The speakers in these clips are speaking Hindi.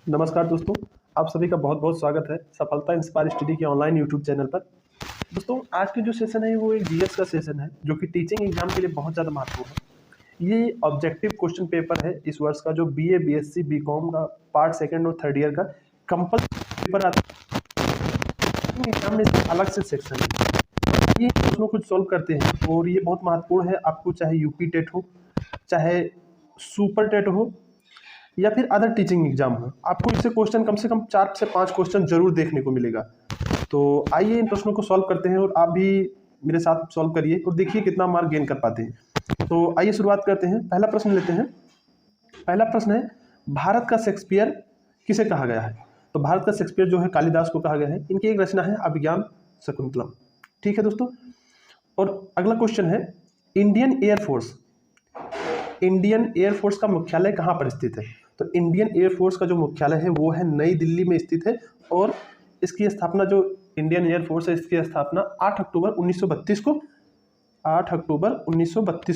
नमस्कार दोस्तों, आप सभी का बहुत बहुत स्वागत है सफलता इंस्पायर स्टडी के ऑनलाइन यूट्यूब चैनल पर। दोस्तों, आज के जो सेशन है वो एक जीएस का सेशन है जो कि टीचिंग एग्जाम के लिए बहुत ज़्यादा महत्वपूर्ण है। ये ऑब्जेक्टिव क्वेश्चन पेपर है इस वर्ष का, जो बीए, बीएससी, बीकॉम का पार्ट सेकंड और थर्ड ईयर का कंपल्सरी पेपर आता है एग्जाम में। अलग से सेक्शन है, ये प्रश्नों को सॉल्व करते हैं और ये बहुत महत्वपूर्ण है। आपको चाहे यूपी टेट हो, चाहे सुपर टेट हो या फिर अदर टीचिंग एग्जाम हो, आपको इससे क्वेश्चन कम से कम 4 से 5 क्वेश्चन जरूर देखने को मिलेगा। तो आइए इन प्रश्नों को सॉल्व करते हैं और आप भी मेरे साथ सॉल्व करिए और देखिए कितना मार्क गेन कर पाते हैं। तो आइए शुरुआत करते हैं। पहला प्रश्न लेते हैं। पहला प्रश्न है, भारत का शेक्सपियर किसे कहा गया है? तो भारत का शेक्सपियर जो है कालिदास को कहा गया है। इनकी एक रचना है अभिज्ञान शकुंतलम। ठीक है दोस्तों। और अगला क्वेश्चन है, इंडियन एयरफोर्स का मुख्यालय कहाँ पर स्थित है? तो इंडियन एयरफोर्स का जो मुख्यालय है वो है नई दिल्ली में स्थित है और इसकी स्थापना, जो इंडियन एयरफोर्स है, इसकी स्थापना 8 अक्टूबर 1932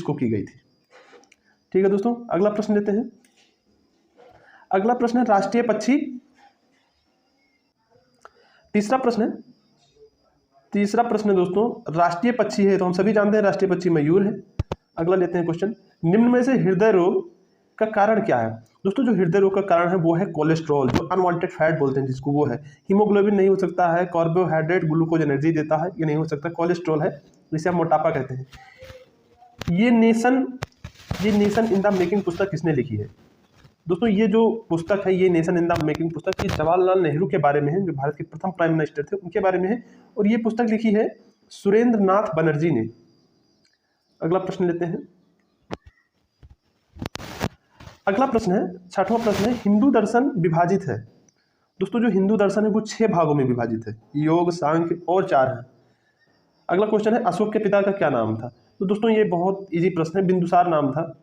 को की गई थी। ठीक है दोस्तों, अगला प्रश्न लेते हैं। अगला प्रश्न है, राष्ट्रीय पक्षी। तीसरा प्रश्न है दोस्तों, राष्ट्रीय पक्षी है तो हम सभी जानते हैं राष्ट्रीय पक्षी मयूर है। अगला लेते हैं क्वेश्चन, निम्न में से हृदय रोग का कारण क्या है? दोस्तों, जो हृदय रोग का कारण है वो है कोलेस्ट्रॉल, जो अनवांटेड फैट बोलते हैं जिसको, वो है। हीमोग्लोबिन नहीं हो सकता है, कार्बोहाइड्रेट ग्लूकोज एनर्जी देता है, ये नहीं हो सकता। कोलेस्ट्रॉल है जिसे हम मोटापा कहते हैं। ये नेशन इन द मेकिंग पुस्तक किसने लिखी है? दोस्तों, ये जो पुस्तक है, ये नेशन इन द मेकिंग पुस्तक, ये जवाहरलाल नेहरू के बारे में है, जो भारत के प्रथम प्राइम मिनिस्टर थे, उनके बारे में है। और ये पुस्तक लिखी है सुरेंद्र नाथ बनर्जी ने। अगला प्रश्न लेते हैं। अगला प्रश्न है, 6वां प्रश्न है, हिंदू दर्शन विभाजित है। दोस्तों, जो हिंदू दर्शन है वो 6 भागों में विभाजित है, योग, सांख्य और 4 है। अगला क्वेश्चन है, अशोक के पिता का क्या नाम था? तो दोस्तों, ये बहुत इजी प्रश्न है, बिंदुसार नाम था।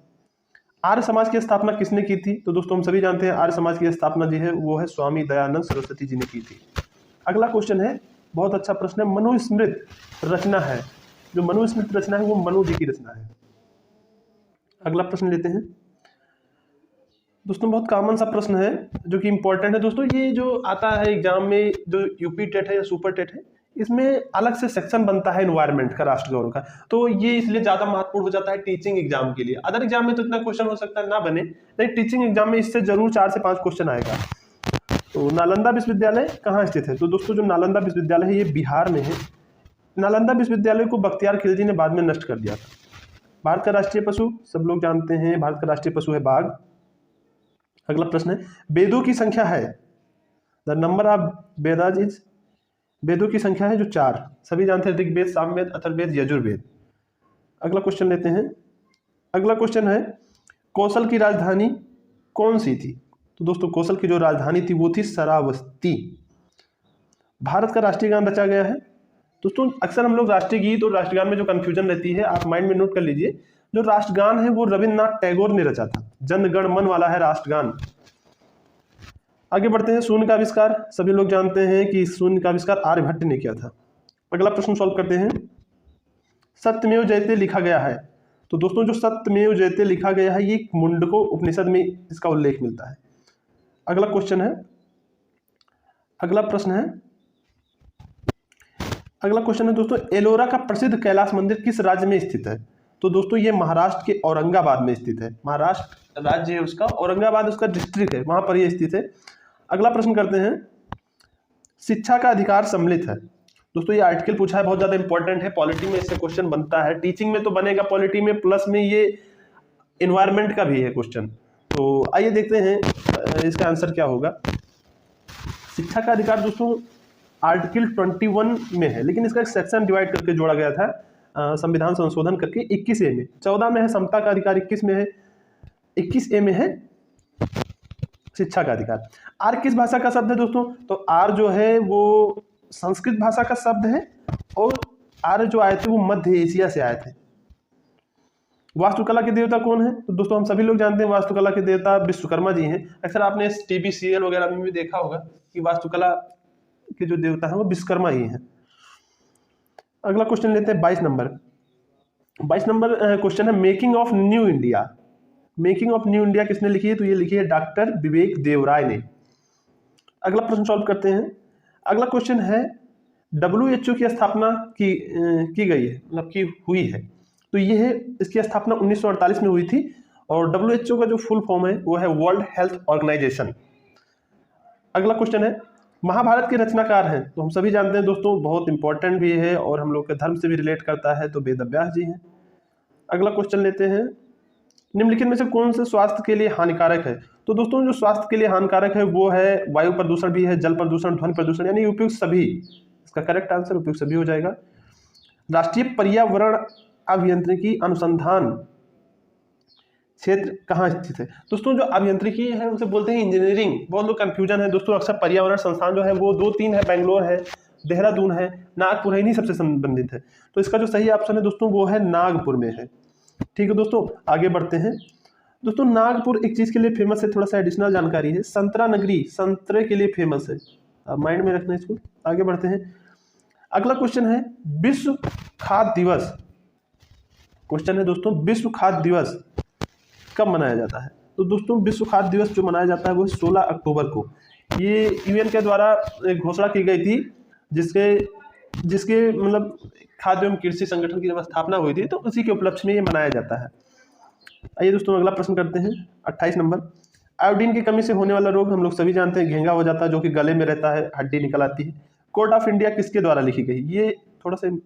आर्य समाज की स्थापना किसने की थी? तो दोस्तों, हम सभी जानते हैं आर्य समाज की स्थापना जो है वो है स्वामी दयानंद सरस्वती जी ने की थी। अगला क्वेश्चन है, बहुत अच्छा प्रश्न है, मनुस्मृत रचना है। जो मनुस्मृत रचना है वो मनु जी की रचना है। अगला प्रश्न लेते हैं। दोस्तों, बहुत कॉमन सा प्रश्न है जो कि इंपॉर्टेंट है। दोस्तों, ये जो आता है एग्जाम में, जो यूपी टेट है या सुपर टेट है, इसमें अलग से सेक्शन बनता है एनवायरनमेंट का, राष्ट्र गौरव का। तो ये इसलिए ज्यादा महत्वपूर्ण हो जाता है टीचिंग एग्जाम के लिए। अदर एग्जाम में तो इतना क्वेश्चन हो सकता है ना बने, लेकिन टीचिंग एग्जाम में इससे जरूर 4 से 5 क्वेश्चन आएगा। तो नालंदा विश्वविद्यालय कहाँ स्थित है? तो दोस्तों, जो नालंदा विश्वविद्यालय है ये बिहार में है। नालंदा विश्वविद्यालय को बख्तियार खिलजी ने बाद में नष्ट कर दिया था। भारत का राष्ट्रीय पशु सब लोग जानते हैं, भारत का राष्ट्रीय पशु है बाघ। अगला प्रश्न है, वेदों की संख्या है, the number of Vedas is, वेदों की संख्या है जो 4, सभी जानते हैं, ऋग्वेद, सामवेद, अथर्ववेद, यजुर्वेद। अगला क्वेश्चन लेते हैं। अगला क्वेश्चन है, कौशल की राजधानी कौन सी थी? तो दोस्तों, कौशल की जो राजधानी थी वो थी श्रावस्ती। भारत का राष्ट्रीय गान रचा गया है। दोस्तों, अक्सर हम लोग राष्ट्रीय गीत और राष्ट्रगान में जो कंफ्यूजन रहती है, आप माइंड में नोट कर लीजिए। जो राष्ट्रगान है वो रविन्द्रनाथ टैगोर ने रचा था, जन गण मन वाला है राष्ट्रगान। आगे बढ़ते हैं। शून्य का आविष्कार सभी लोग जानते हैं कि शून्य का आविष्कार आर्यभट्ट ने किया था। अगला प्रश्न सॉल्व करते हैं। सत्यमेव जयते लिखा गया है। तो दोस्तों, जो सत्यमेव जयते लिखा गया है, ये मुंडको उपनिषद में इसका उल्लेख मिलता है। अगला क्वेश्चन है, अगला क्वेश्चन है दोस्तों, एलोरा का प्रसिद्ध कैलाश मंदिर किस राज्य में स्थित है? तो दोस्तों, ये महाराष्ट्र के औरंगाबाद में स्थित है। महाराष्ट्र राज्य है उसका, औरंगाबाद उसका डिस्ट्रिक्ट है, वहां पर ये स्थित है। अगला प्रश्न करते हैं, शिक्षा का अधिकार सम्मिलित है। दोस्तों, ये आर्टिकल पूछा है, बहुत ज्यादा इंपॉर्टेंट है, पॉलिटी में इससे क्वेश्चन बनता है, टीचिंग में तो बनेगा पॉलिटी में, प्लस में ये एनवायरमेंट का भी है क्वेश्चन। तो आइए देखते हैं इसका आंसर क्या होगा। शिक्षा का अधिकार दोस्तों आर्टिकल 21 में है, लेकिन इसका एक सेक्शन डिवाइड करके जोड़ा गया था संविधान संशोधन करके 21A में। 14 में है समता का अधिकार, 21 में है, 21A में है शिक्षा का अधिकार। आर किस भाषा का शब्द है दोस्तों? तो आर जो है वो संस्कृत भाषा का शब्द है और आर्य जो आए थे वो मध्य एशिया से आए थे। वास्तुकला के देवता कौन है? तो दोस्तों, हम सभी लोग जानते हैं वास्तुकला के देवता विश्वकर्मा जी हैं। अक्सर आपने टीवी सीरियल वगैरह में भी देखा होगा कि वास्तुकला के जो देवता है वो विश्वकर्मा ही हैं। अगला क्वेश्चन लेते हैं 22 नंबर क्वेश्चन है, making of new India. Making of new India किसने लिखी है? तो ये लिखी है डॉक्टर विवेक देवराय ने। अगला प्रश्न सॉल्व करते हैं। अगला क्वेश्चन है WHO की स्थापना की गई है, मतलब की हुई है। तो ये है, इसकी स्थापना 1948 में हुई थी और WHO का जो फुल फॉर्म है वो है वर्ल्ड हेल्थ ऑर्गेनाइजेशन। अगला क्वेश्चन है महाभारत के रचनाकार हैं, तो हम सभी जानते हैं दोस्तों, बहुत इंपॉर्टेंट भी है और हम लोग के धर्म से भी रिलेट करता है, तो वेद व्यास जी हैं। अगला क्वेश्चन लेते हैं, निम्नलिखित में से कौन से स्वास्थ्य के लिए हानिकारक है? तो दोस्तों जो स्वास्थ्य के लिए हानिकारक है वो है वायु प्रदूषण भी है, जल प्रदूषण, ध्वनि प्रदूषण, यानी उपयुक्त सभी। इसका करेक्ट आंसर उपयुक्त सभी हो जाएगा। राष्ट्रीय पर्यावरण अभियांत्रिकी अनुसंधान क्षेत्र कहाँ स्थित है? दोस्तों जो अभियांत्रिकी है उसे बोलते हैं इंजीनियरिंग। बहुत लोग कंफ्यूजन है दोस्तों, अक्सर पर्यावरण संस्थान जो है वो 2-3 है, बेंगलोर है, देहरादून है, नागपुर है, इन्हीं सबसे संबंधित है। तो इसका जो सही ऑप्शन है दोस्तों वो है नागपुर में है। ठीक है दोस्तों, आगे बढ़ते हैं। दोस्तों नागपुर एक चीज के लिए फेमस है, थोड़ा सा एडिशनल जानकारी है, संतरा नगरी, संतरे के लिए फेमस है, माइंड में रखना इसको। आगे बढ़ते हैं। अगला क्वेश्चन है विश्व खाद्य दिवस। क्वेश्चन है दोस्तों विश्व खाद्य दिवस कब मनाया जाता है? तो दोस्तों विश्व खाद्य दिवस जो मनाया जाता है वो 16 अक्टूबर को। ये यूएन के द्वारा एक घोषणा की गई थी, जिसके मतलब खाद्य एवं कृषि संगठन की जब स्थापना हुई थी, तो उसी के उपलक्ष्य में ये मनाया जाता है। आइए दोस्तों अगला प्रश्न करते हैं, 28 नंबर। आयोडीन की कमी से होने वाला रोग हम लोग सभी जानते हैं, घेंगा हो जाता है, जो कि गले में रहता है, हड्डी निकल आती है। कोर्ट ऑफ इंडिया किसके द्वारा लिखी गई? ये थोड़ा सा,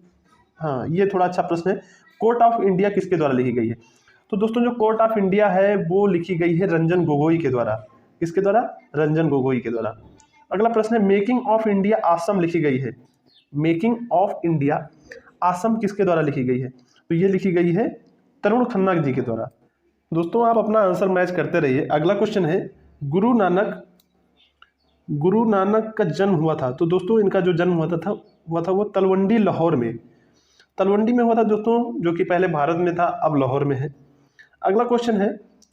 हाँ ये थोड़ा अच्छा प्रश्न है। कोर्ट ऑफ इंडिया किसके द्वारा लिखी गई है? तो दोस्तों जो कोर्ट ऑफ इंडिया है वो लिखी गई है रंजन गोगोई के द्वारा। किसके द्वारा? रंजन गोगोई के द्वारा। अगला प्रश्न है मेकिंग ऑफ इंडिया आसम लिखी गई है। मेकिंग ऑफ इंडिया आसम किसके द्वारा लिखी गई है? तो ये लिखी गई है तरुण खन्ना जी के द्वारा। दोस्तों आप अपना आंसर मैच करते रहिए। अगला क्वेश्चन है गुरु नानक का जन्म हुआ था। तो दोस्तों इनका जो जन्म हुआ था वो तलवंडी लाहौर में, तलवंडी में हुआ था दोस्तों, जो कि पहले भारत में था, अब लाहौर में है। अगला क्वेश्चन है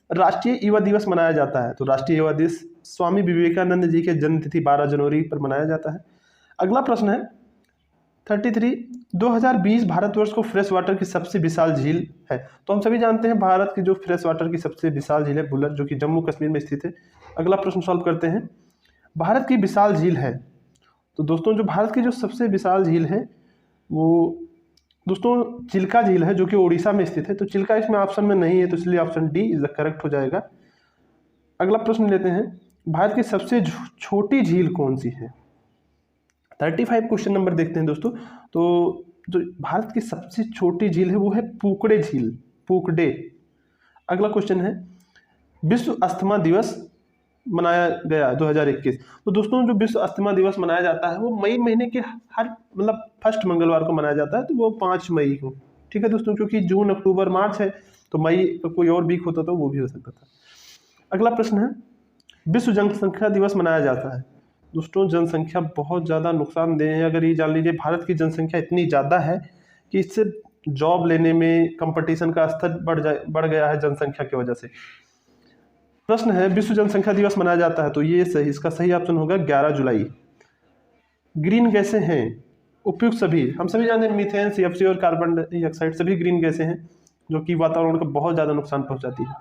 राष्ट्रीय युवा दिवस मनाया जाता है। तो राष्ट्रीय युवा दिवस स्वामी विवेकानंद जी के जन्म तिथि 12 जनवरी पर मनाया जाता है। अगला प्रश्न है 33, 2020 भारतवर्ष को फ्रेश वाटर की सबसे विशाल झील है। तो हम सभी जानते हैं भारत की जो फ्रेश वाटर की सबसे विशाल झील है बुलर, जो कि जम्मू कश्मीर में स्थित है। अगला प्रश्न सॉल्व करते हैं, भारत की विशाल झील है। तो दोस्तों जो भारत की जो सबसे विशाल झील है वो दोस्तों चिल्का झील है, जो कि उड़ीसा में स्थित है। तो चिल्का इसमें ऑप्शन में नहीं है, तो इसलिए option D is the correct हो जाएगा। अगला प्रश्न लेते हैं, भारत की सबसे छोटी झील कौन सी है? 35 क्वेश्चन नंबर देखते हैं दोस्तों। तो जो भारत की सबसे छोटी झील है वो है पुकड़े झील, पुकड़े। अगला क्वेश्चन है विश्व अस्थमा दिवस मनाया गया 2021। तो दोस्तों जो विश्व अस्थमा दिवस मनाया जाता है वो मई महीने के हर मतलब फर्स्ट मंगलवार को मनाया जाता है, तो वो 5 मई को। ठीक है दोस्तों, क्योंकि जून, अक्टूबर, मार्च है, तो मई का कोई और वीक होता तो वो भी हो सकता था। अगला प्रश्न है विश्व जनसंख्या दिवस मनाया जाता है। दोस्तों जनसंख्या बहुत ज़्यादा नुकसानदेह है। अगर ये जान लीजिए भारत की जनसंख्या इतनी ज़्यादा है कि इससे जॉब लेने में कंपटीशन का स्तर बढ़ गया है जनसंख्या की वजह से। प्रश्न है विश्व जनसंख्या दिवस मनाया जाता है, तो ये सही, इसका सही ऑप्शन होगा 11 जुलाई। ग्रीन गैसें हैं उपयुक्त सभी, हम सभी जानते हैं मीथेन, CFC और कार्बन डाइऑक्साइड सभी ग्रीन गैसें हैं जो कि वातावरण को बहुत ज़्यादा नुकसान पहुंचाती है।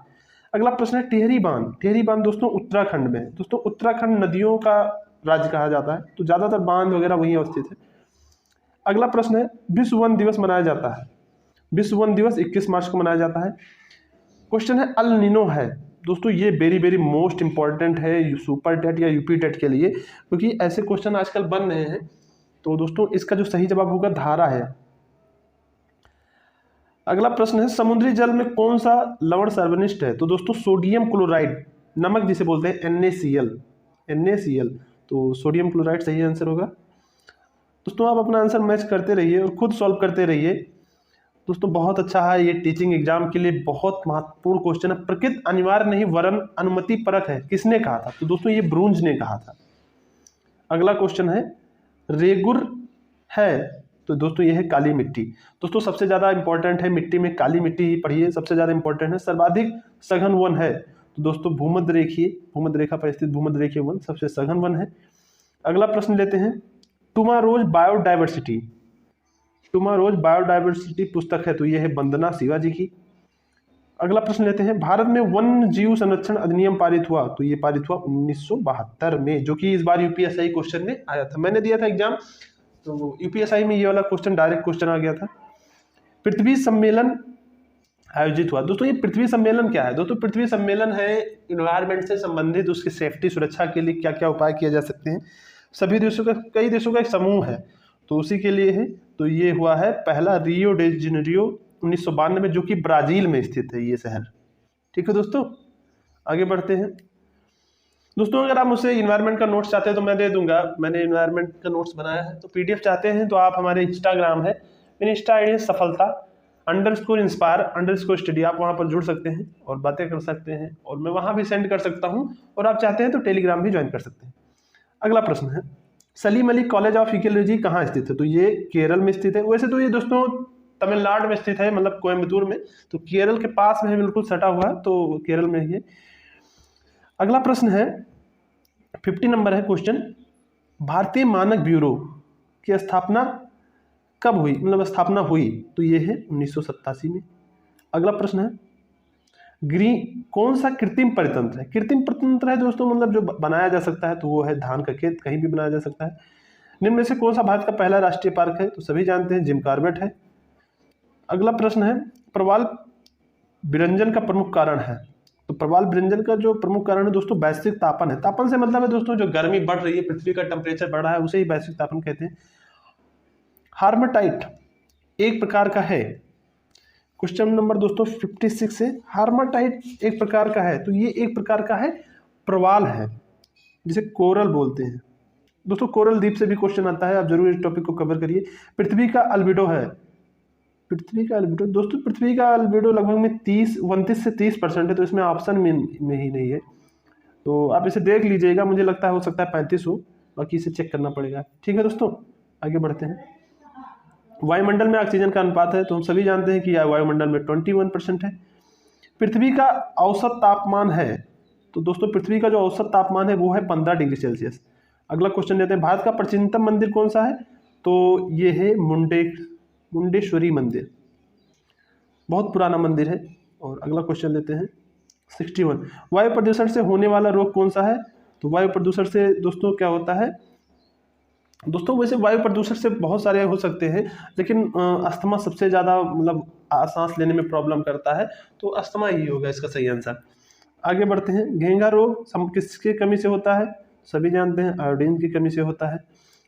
अगला प्रश्न है टिहरी बांध। टिहरी बांध दोस्तों उत्तराखंड में है। दोस्तों उत्तराखंड नदियों का राज्य कहा जाता है, तो ज़्यादातर बांध वगैरह वहीं अवस्थित है। अगला प्रश्न है विश्व वन दिवस मनाया जाता है। विश्व वन दिवस 21 मार्च को मनाया जाता है। क्वेश्चन है अल नीनो है। दोस्तों ये वेरी वेरी मोस्ट इंपॉर्टेंट है सुपर टेट या यूपी टेट के लिए, क्योंकि ऐसे क्वेश्चन आजकल बन रहे हैं। तो दोस्तों इसका जो सही जवाब होगा धारा है। अगला प्रश्न है समुद्री जल में कौन सा लवण सर्वनिष्ठ है? तो दोस्तों सोडियम क्लोराइड, नमक जिसे बोलते हैं NaCl। तो सोडियम क्लोराइड सही आंसर होगा। दोस्तों आप अपना आंसर मैच करते रहिए और खुद सॉल्व करते रहिए। दोस्तों बहुत अच्छा है, ये टीचिंग एग्जाम के लिए बहुत महत्वपूर्ण क्वेश्चन है। प्रकृति अनिवार्य नहीं वरन अनुमति परक है, किसने कहा था? तो दोस्तों ये ब्रूंज ने कहा था। अगला क्वेश्चन है रेगुर है, तो दोस्तों ये है काली मिट्टी। दोस्तों सबसे ज्यादा इंपॉर्टेंट है मिट्टी में, काली मिट्टी ही पढ़िए, सबसे ज्यादा इंपॉर्टेंट है। सर्वाधिक सघन वन है, तो दोस्तों भूमध्य रेखा पर स्थित भूमध्य रेखीय वन सबसे सघन वन है। अगला प्रश्न लेते हैं टुमारोज बायोडाइवर्सिटी पुस्तक है, तो ये है वंदना शिवा जी की। अगला प्रश्न लेते हैं, भारत में वन्य जीव संरक्षण अधिनियम पारित हुआ, तो ये पारित हुआ 1972 में, जो कि इस बार यूपीएसआई क्वेश्चन में आया था। मैंने दिया था एग्जाम, तो यूपीएसआई में ये वाला क्वेश्चन डायरेक्ट क्वेश्चन आ गया था। पृथ्वी सम्मेलन आयोजित हुआ। दोस्तों ये पृथ्वी सम्मेलन क्या है? दोस्तों पृथ्वी सम्मेलन है इन्वायरमेंट से संबंधित, उसकी सेफ्टी सुरक्षा के लिए क्या क्या उपाय किए जा सकते हैं। सभी देशों का, कई देशों का एक समूह है, तो उसी के लिए है। तो ये हुआ है पहला रियो डे जेनेरियो 1992 में, जो कि ब्राजील में स्थित है ये शहर। ठीक है दोस्तों, आगे बढ़ते हैं। दोस्तों अगर आप मुझसे इन्वायरमेंट का नोट्स चाहते हैं तो मैं दे दूंगा, मैंने इन्वायरमेंट का नोट्स बनाया है। तो पीडीएफ चाहते हैं तो आप हमारे इंस्टाग्राम है, मेरी इंस्टा आईडी है सफलता_इंस्पायर_स्टडी, आप वहाँ पर जुड़ सकते हैं और बातें कर सकते हैं, और मैं वहाँ भी सेंड कर सकता हूँ, और आप चाहते हैं तो टेलीग्राम भी ज्वाइन कर सकते हैं। अगला प्रश्न है, Salim Ali college of ecology कहाँ स्थित है? तो ये केरल में स्थित है। वैसे तो ये दोस्तों तमिलनाडु में स्थित है, मतलब कोयम्बतूर में, तो केरल के पास में है, बिल्कुल सटा हुआ है, तो केरल में ही है। अगला प्रश्न है 50 नंबर है क्वेश्चन, भारतीय मानक ब्यूरो की स्थापना कब हुई, मतलब स्थापना हुई? तो ये है 1987 में। अगला प्रश्न है, कौन सा कृत्रिम परितंत्र है? कृत्रिम परितंत्र है दोस्तों मतलब जो बनाया जा सकता है, तो वो है धान का खेत, कहीं भी बनाया जा सकता है। निम्न में से कौन सा भारत का पहला राष्ट्रीय पार्क है? तो सभी जानते हैं जिम कॉर्बेट है। अगला प्रश्न है, प्रवाल विरंजन का प्रमुख कारण है? तो प्रवाल विरंजन का जो प्रमुख कारण है दोस्तों वैश्विक तापन है। तापन से मतलब है दोस्तों जो गर्मी बढ़ रही है, पृथ्वी का टेम्परेचर बढ़ रहा है, उसे ही वैश्विक तापन कहते हैं। हार्माटाइट एक प्रकार का है, क्वेश्चन नंबर दोस्तों 56 है, हार्माटाइट एक प्रकार का है, तो ये एक प्रकार का है प्रवाल है, जिसे कोरल बोलते हैं। दोस्तों कोरल द्वीप से भी क्वेश्चन आता है, आप जरूर इस टॉपिक को कवर करिए। पृथ्वी का अल्बिडो है, पृथ्वी का अल्बिडो दोस्तों, पृथ्वी का अल्बिडो लगभग में 29 से 30% है, तो इसमें ऑप्शन में ही नहीं है, तो आप इसे देख लीजिएगा। मुझे लगता है हो सकता है 35 हो, बाकी इसे चेक करना पड़ेगा। ठीक है दोस्तों, आगे बढ़ते हैं। वायुमंडल में ऑक्सीजन का अनुपात है, तो हम सभी जानते हैं कि वायुमंडल में 21% है। पृथ्वी का औसत तापमान है, तो दोस्तों पृथ्वी का जो औसत तापमान है वो है 15 डिग्री सेल्सियस। अगला क्वेश्चन लेते हैं, भारत का प्राचीनतम मंदिर कौन सा है? तो ये है मुंडेश्वरी मंदिर, बहुत पुराना मंदिर है। और अगला क्वेश्चन लेते हैं 61, वायु प्रदूषण से होने वाला रोग कौन सा है? तो वायु प्रदूषण से दोस्तों क्या होता है? दोस्तों वैसे वायु प्रदूषण से बहुत सारे हो सकते हैं, लेकिन अस्थमा सबसे ज़्यादा मतलब सांस लेने में प्रॉब्लम करता है, तो अस्थमा ही होगा इसका सही आंसर। आगे बढ़ते हैं, घेंघा रोग किसकी कमी से होता है? सभी जानते हैं आयोडीन की कमी से होता है।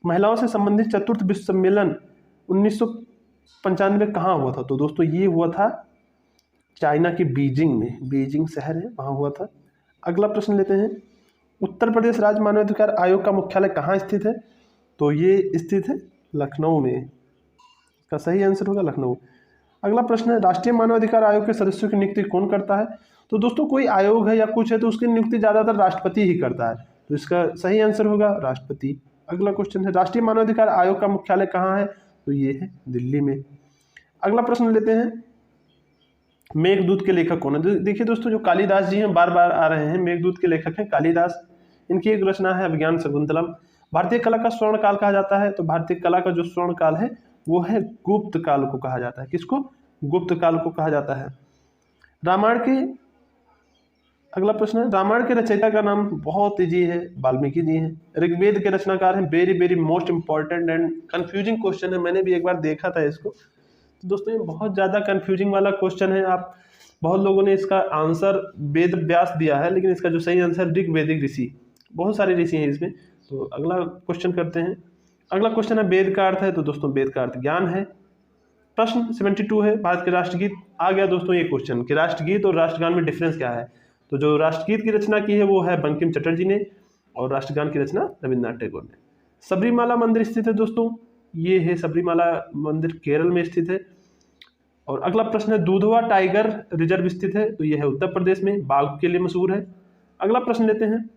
महिलाओं से संबंधित चतुर्थ विश्व सम्मेलन 1995 कहाँ हुआ था? तो दोस्तों ये हुआ था चाइना के बीजिंग में, बीजिंग शहर है वहाँ हुआ था। अगला प्रश्न लेते हैं, उत्तर प्रदेश राज्य मानवाधिकार आयोग का मुख्यालय कहाँ स्थित है? तो ये स्थित है लखनऊ में, इसका सही आंसर होगा लखनऊ। अगला प्रश्न है, राष्ट्रीय मानवाधिकार आयोग के सदस्यों की नियुक्ति कौन करता है? तो दोस्तों कोई आयोग है या कुछ है तो उसकी नियुक्ति ज़्यादातर राष्ट्रपति ही करता है, तो इसका सही आंसर होगा राष्ट्रपति। अगला क्वेश्चन है, राष्ट्रीय मानवाधिकार आयोग का मुख्यालय कहाँ है? तो ये है दिल्ली में। अगला प्रश्न लेते हैं, मेघदूत के लेखक कौन है? देखिए दोस्तों जो कालिदास जी हैं बार बार आ रहे हैं, मेघदूत के लेखक हैं कालिदास। इनकी एक रचना है अभिज्ञान शकुंतलम। भारतीय कला का स्वर्ण काल कहा जाता है, तो भारतीय कला का जो स्वर्ण काल है वो है गुप्त काल को कहा जाता है। किसको? गुप्त काल को कहा जाता है। रामायण के, अगला प्रश्न है, रामायण के रचयिता का नाम बहुत इजी है, वाल्मीकि जी हैं। ऋग्वेद के रचनाकार हैं, very very most important and confusing question है, मैंने भी एक बार देखा था इसको। तो दोस्तों ये बहुत ज़्यादा कंफ्यूजिंग वाला क्वेश्चन है, आप बहुत लोगों ने इसका आंसर वेद व्यास दिया है, लेकिन इसका जो सही आंसर ऋग्वेदिक ऋषि, बहुत सारे ऋषि हैं इसमें। तो अगला क्वेश्चन करते हैं। अगला क्वेश्चन है वेद का अर्थ है, तो दोस्तों वेद का अर्थ ज्ञान है। प्रश्न 72 है, भारत के राष्ट्रगीत आ गया दोस्तों ये क्वेश्चन कि राष्ट्रगीत और राष्ट्रगान में डिफरेंस क्या है? तो जो राष्ट्रगीत की रचना की है वो है बंकिम चटर्जी ने, और राष्ट्रगान की रचना रविन्द्रनाथ टैगोर ने। सबरीमाला मंदिर स्थित है दोस्तों, ये है सबरीमाला मंदिर केरल में स्थित है। और अगला प्रश्न है, दुधवा टाइगर रिजर्व स्थित है, तो यह है उत्तर प्रदेश में, बाघ के लिए मशहूर है। अगला प्रश्न लेते हैं,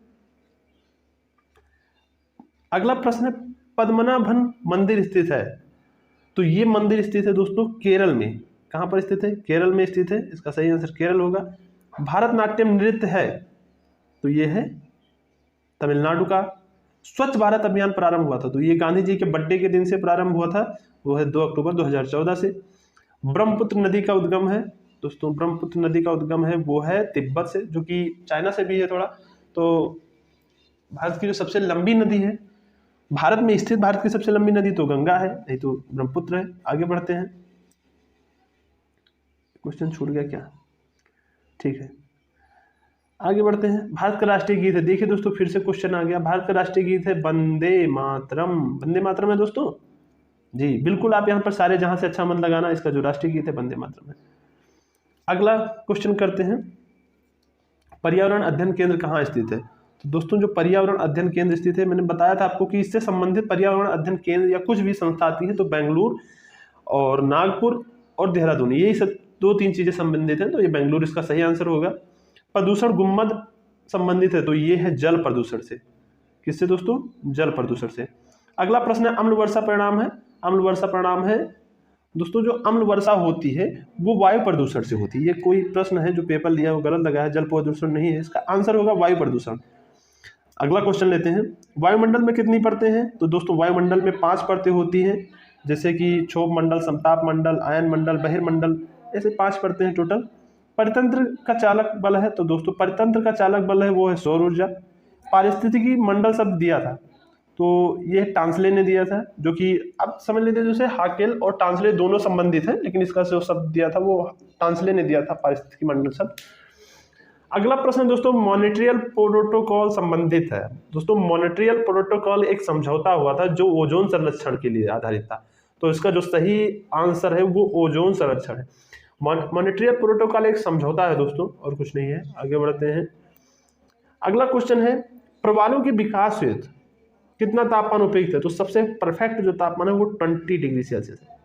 अगला प्रश्न है, पद्मनाभन मंदिर स्थित है, तो ये मंदिर स्थित है दोस्तों केरल में। कहाँ पर स्थित है? केरल में स्थित है, इसका सही आंसर केरल होगा। भारतनाट्यम नृत्य है, तो ये है तमिलनाडु का। स्वच्छ भारत अभियान प्रारंभ हुआ था, तो ये गांधी जी के बर्थडे के दिन से प्रारंभ हुआ था, वो है 2 अक्टूबर 2014 से। ब्रह्मपुत्र नदी का उद्गम है, दोस्तों ब्रह्मपुत्र नदी का उद्गम है वो है तिब्बत से, जो कि चाइना से भी है थोड़ा। तो भारत की जो सबसे लंबी नदी है, भारत में स्थित भारत की सबसे लंबी नदी तो गंगा है, नहीं तो ब्रह्मपुत्र है। आगे बढ़ते हैं, क्वेश्चन छूट गया क्या? ठीक है, आगे बढ़ते हैं। भारत का राष्ट्रीय गीत है, देखिए दोस्तों फिर से क्वेश्चन आ गया। भारत का राष्ट्रीय गीत है वंदे मातरम। वंदे मातरम है दोस्तों जी, बिल्कुल। आप यहाँ पर सारे जहां से अच्छा मन लगाना, इसका जो राष्ट्रीय गीत है वंदे मातरम है। अगला क्वेश्चन करते हैं, पर्यावरण अध्ययन केंद्र कहाँ स्थित है? तो दोस्तों जो पर्यावरण अध्ययन केंद्र स्थित है, मैंने बताया था आपको कि इससे संबंधित पर्यावरण अध्ययन केंद्र या कुछ भी संस्था आती है तो बेंगलुरु और नागपुर और देहरादून, यही सब 2-3 चीजें संबंधित है, तो ये बेंगलुरु इसका सही आंसर होगा। प्रदूषण गुम्मद संबंधित है, तो ये है जल प्रदूषण से। किससे दोस्तों? जल प्रदूषण से। अगला प्रश्न है अम्ल वर्षा परिणाम है। अम्ल वर्षा परिणाम है दोस्तों, जो अम्ल वर्षा होती है वो वायु प्रदूषण से होती है। ये कोई प्रश्न है जो पेपर लिया वो गलत लगा है, जल प्रदूषण नहीं है, इसका आंसर होगा वायु प्रदूषण। अगला क्वेश्चन लेते हैं, वायुमंडल में कितनी परतें हैं? तो दोस्तों वायुमंडल में 5 परतें होती हैं, जैसे कि क्षोभ मंडल, समताप मंडल, आयन मंडल, बहिर्मंडल, ऐसे 5 परतें हैं टोटल। परितंत्र का चालक बल है, तो दोस्तों परितंत्र का चालक बल है वो है सौर ऊर्जा। पारिस्थितिकी मंडल शब्द दिया था, तो ये टांसले ने दिया था, जो कि अब समझ लेते हैं जैसे हाकेल और टांसले दोनों संबंधित हैं, लेकिन इसका जो शब्द दिया था वो टांसले ने दिया था, पारिस्थितिकी मंडल शब्द। अगला प्रश्न दोस्तों मॉनिट्रियल प्रोटोकॉल संबंधित है। दोस्तों मॉनिट्रियल प्रोटोकॉल एक समझौता हुआ था जो ओजोन संरक्षण के लिए आधारित था, तो इसका जो सही आंसर है वो ओजोन संरक्षण है। मॉनिट्रियल प्रोटोकॉल एक समझौता है दोस्तों, और कुछ नहीं है। आगे बढ़ते हैं, अगला क्वेश्चन है प्रवालों के विकास हेतु कितना तापमान उपयुक्त है? तो सबसे परफेक्ट जो तापमान है वो 20 डिग्री सेल्सियस है।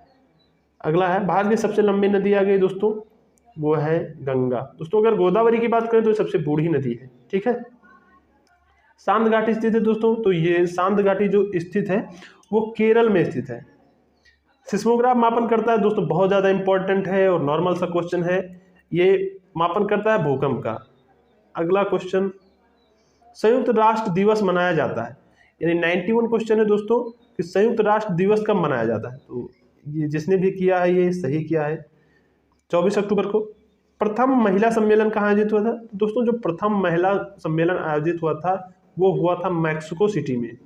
अगला है भारत की सबसे लंबी नदी आ गई दोस्तों, वो है गंगा। दोस्तों अगर गोदावरी की बात करें तो सबसे बूढ़ी नदी है, ठीक है। सांद घाटी स्थित है दोस्तों, तो ये सांद घाटी जो स्थित है वो केरल में स्थित है। सिस्मोग्राफ मापन करता है दोस्तों, बहुत ज्यादा इंपॉर्टेंट है और नॉर्मल सा क्वेश्चन है, ये मापन करता है भूकंप का। अगला क्वेश्चन, संयुक्त राष्ट्र दिवस मनाया जाता है, यानी 91 क्वेश्चन है दोस्तों कि संयुक्त राष्ट्र दिवस कब मनाया जाता है? तो ये जिसने भी किया है ये सही किया है, 24 अक्टूबर को। प्रथम महिला सम्मेलन कहाँ आयोजित हुआ था? दोस्तों जो प्रथम महिला सम्मेलन आयोजित हुआ था वो हुआ था मैक्सिको सिटी में।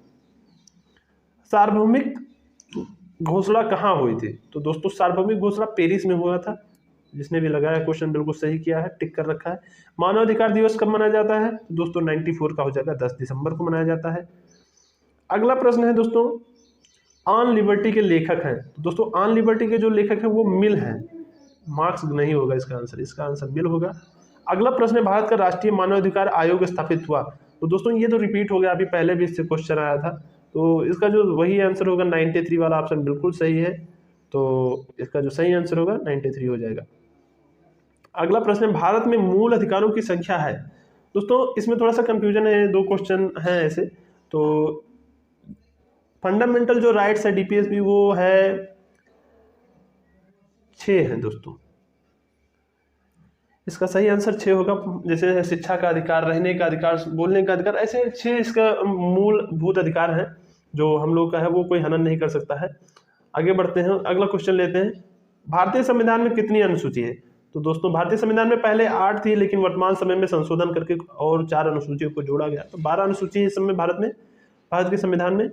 सार्वभौमिक घोषणा कहाँ हुई थी? तो दोस्तों सार्वभौमिक घोषणा पेरिस में हुआ था। जिसने भी लगाया क्वेश्चन बिल्कुल सही किया है, टिक कर रखा है। मानवाधिकार दिवस कब मनाया जाता है? दोस्तों 94 का हो जाएगा, 10 दिसंबर को मनाया जाता है। अगला प्रश्न है दोस्तों, ऑन लिबर्टी के लेखक हैं। तो दोस्तों ऑन लिबर्टी के जो लेखक हैं वो मिल हैं, मार्क्स नहीं होगा इसका आंसर, इसका आंसर मिल होगा। अगला प्रश्न है भारत का राष्ट्रीय मानवाधिकार आयोग स्थापित हुआ। तो दोस्तों ये तो रिपीट हो गया, अभी पहले भी इससे क्वेश्चन आया था, तो इसका जो वही आंसर होगा 93 वाला ऑप्शन बिल्कुल सही है, तो इसका जो सही आंसर होगा 93 हो जाएगा। अगला प्रश्न है भारत में मूल अधिकारों की संख्या है। दोस्तों इसमें थोड़ा सा कंफ्यूजन है, 2 क्वेश्चन हैं ऐसे। तो फंडामेंटल जो राइट्स है डीपीएसबी वो है 6 है दोस्तों, इसका सही आंसर 6 होगा। जैसे शिक्षा का अधिकार, रहने का अधिकार, बोलने का अधिकार, ऐसे 6 इसका मूलभूत अधिकार है जो हम लोग का है, वो कोई हनन नहीं कर सकता है। आगे बढ़ते हैं, अगला क्वेश्चन लेते हैं, भारतीय संविधान में कितनी अनुसूची है? तो दोस्तों भारतीय संविधान में पहले 8 थी, लेकिन वर्तमान समय में संशोधन करके और 4 अनुसूचियों को जोड़ा गया, तो 12 अनुसूची इस समय भारत के संविधान में।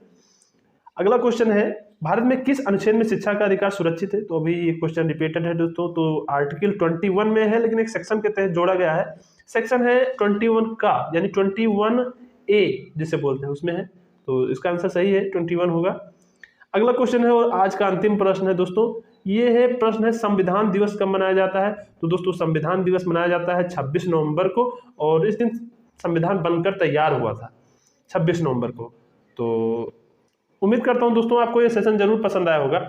अगला क्वेश्चन है भारत में किस अनुच्छेद में शिक्षा का अधिकार सुरक्षित है? तो अभी ये क्वेश्चन रिपीटेड है दोस्तों, तो आर्टिकल 21 में है, लेकिन एक सेक्शन के तहत जोड़ा गया है। सेक्शन है 21 का, यानी 21A जिसे बोलते हैं उसमें है, तो इसका आंसर सही है, 21 होगा। अगला क्वेश्चन है और आज का अंतिम प्रश्न है दोस्तों, ये है प्रश्न है संविधान दिवस कब मनाया जाता है? तो दोस्तों संविधान दिवस मनाया जाता है 26 नवंबर को, और इस दिन संविधान बनकर तैयार हुआ था 26 नवंबर को। तो उम्मीद करता हूं दोस्तों आपको ये सेशन जरूर पसंद आया होगा।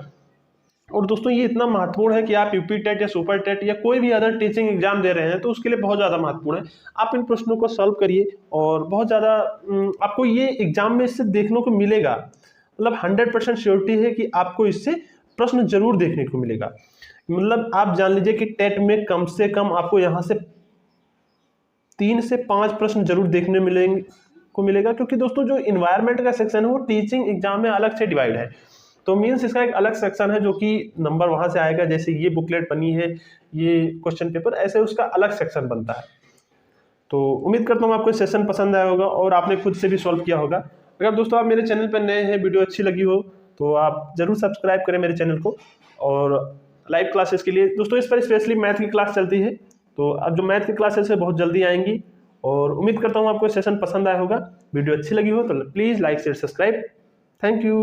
और दोस्तों ये इतना महत्वपूर्ण है कि आप यूपी टेट या सुपर टेट या कोई भी अदर टीचिंग एग्जाम दे रहे हैं तो उसके लिए बहुत ज़्यादा महत्वपूर्ण है। आप इन प्रश्नों को सॉल्व करिए और बहुत ज़्यादा आपको ये एग्जाम में इससे देखने को मिलेगा, मतलब 100% श्योरिटी है कि आपको इससे प्रश्न जरूर देखने को मिलेगा। मतलब आप जान लीजिए कि टेट में कम से कम आपको यहाँ से 3 से 5 प्रश्न जरूर देखने मिलेगा, क्योंकि दोस्तों जो इन्वायरमेंट का सेक्शन है वो टीचिंग एग्जाम में अलग से डिवाइड है, तो मीन्स इसका एक अलग सेक्शन है जो कि नंबर वहाँ से आएगा, जैसे ये बुकलेट बनी है, ये क्वेश्चन पेपर, ऐसे उसका अलग सेक्शन बनता है। तो उम्मीद करता हूँ आपको सेशन पसंद आया होगा और आपने खुद से भी सॉल्व किया होगा। अगर दोस्तों आप मेरे चैनल पर नए हैं, वीडियो अच्छी लगी हो तो आप ज़रूर सब्सक्राइब करें मेरे चैनल को। और लाइव क्लासेस के लिए दोस्तों इस पर स्पेशली मैथ की क्लास चलती है, तो अब जो मैथ की क्लासेस है बहुत जल्दी आएंगी। और उम्मीद करता हूँ आपको सेशन पसंद आया होगा। वीडियो अच्छी लगी हो तो please like share subscribe. Thank you.